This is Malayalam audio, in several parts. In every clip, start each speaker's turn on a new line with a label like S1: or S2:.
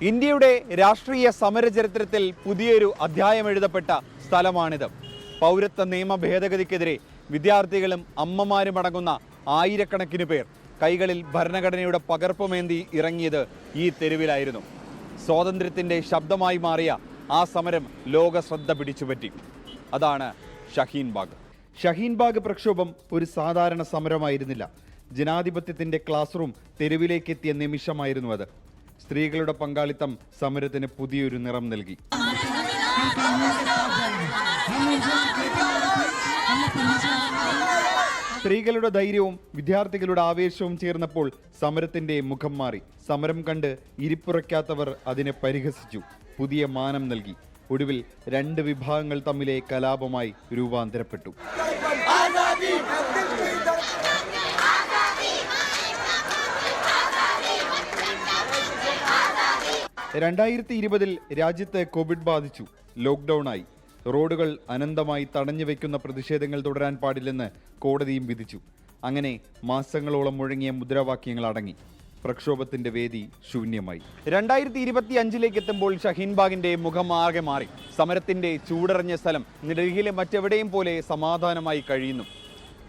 S1: ഇന്ത്യയുടെ രാഷ്ട്രീയ സമര ചരിത്രത്തിൽ പുതിയൊരു അധ്യായം എഴുതപ്പെട്ട സ്ഥലമാണിത്. പൗരത്വ നിയമ ഭേദഗതിക്കെതിരെ വിദ്യാർത്ഥികളും അമ്മമാരും അടങ്ങുന്ന ആയിരക്കണക്കിന് പേർ കൈകളിൽ ഭരണഘടനയുടെ പകർപ്പുമേന്തി ഇറങ്ങിയത് ഈ തെരുവിലായിരുന്നു. സ്വാതന്ത്ര്യത്തിൻ്റെ ശബ്ദമായി മാറിയ ആ സമരം ലോക ശ്രദ്ധ പിടിച്ചുപറ്റി. അതാണ് ഷഹീൻ ബാഗ്. ഷഹീൻ ബാഗ് പ്രക്ഷോഭം ഒരു സാധാരണ സമരമായിരുന്നില്ല. ജനാധിപത്യത്തിൻ്റെ ക്ലാസ് റൂം തെരുവിലേക്കെത്തിയ നിമിഷമായിരുന്നു അത്. സ്ത്രീകളുടെ പങ്കാളിത്തം സമരത്തിന് പുതിയൊരു നിറം നൽകി. സ്ത്രീകളുടെ ധൈര്യവും വിദ്യാർത്ഥികളുടെ ആവേശവും ചേർന്നപ്പോൾ സമരത്തിന്റെ മുഖം മാറി. സമരം കണ്ട് ഇരിപ്പുറയ്ക്കാത്തവർ അതിനെ പരിഹസിച്ചു, പുതിയ മാനം നൽകി. ഒടുവിൽ രണ്ട് വിഭാഗങ്ങൾ തമ്മിലെ കലാപമായി രൂപാന്തരപ്പെട്ടു. 2020 രാജ്യത്ത് കോവിഡ് ബാധിച്ചു. ലോക്ക്ഡൌണായി. റോഡുകൾ അനന്തമായി തടഞ്ഞു വയ്ക്കുന്ന പ്രതിഷേധങ്ങൾ തുടരാൻ പാടില്ലെന്ന് കോടതിയും വിധിച്ചു. അങ്ങനെ മാസങ്ങളോളം മുഴങ്ങിയ മുദ്രാവാക്യങ്ങൾ അടങ്ങി. പ്രക്ഷോഭത്തിന്റെ വേദി ശൂന്യമായി. 2025 എത്തുമ്പോൾ ഷഹീൻ ബാഗിന്റെ മുഖം ആകെ മാറി. സമരത്തിന്റെ ചൂടറിഞ്ഞ സ്ഥലം ഡൽഹിയിലെ മറ്റെവിടെയും പോലെ സമാധാനമായി കഴിയുന്നു.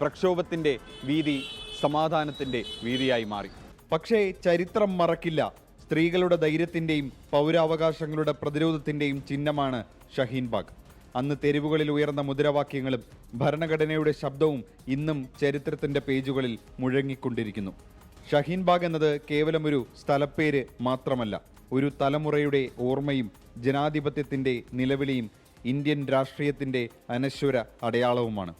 S1: പ്രക്ഷോഭത്തിന്റെ വീതി സമാധാനത്തിന്റെ വീതിയായി മാറി. പക്ഷേ ചരിത്രം മറക്കില്ല. സ്ത്രീകളുടെ ധൈര്യത്തിന്റെയും പൗരാവകാശങ്ങളുടെ പ്രതിരോധത്തിന്റെയും ചിഹ്നമാണ് ഷഹീൻ ബാഗ്. അന്ന് തെരുവുകളിൽ ഉയർന്ന മുദ്രാവാക്യങ്ങളും ഭരണഘടനയുടെ ശബ്ദവും ഇന്നും ചരിത്രത്തിന്റെ പേജുകളിൽ മുഴങ്ങിക്കൊണ്ടിരിക്കുന്നു. ഷഹീൻ ബാഗ് എന്നത് കേവലം ഒരു സ്ഥലപ്പേര് മാത്രമല്ല, ഒരു തലമുറയുടെ ഓർമ്മയും ജനാധിപത്യത്തിന്റെ നിലവിളിയും ഇന്ത്യൻ രാഷ്ട്രീയത്തിന്റെ അനശ്വര അടയാളവുമാണ്.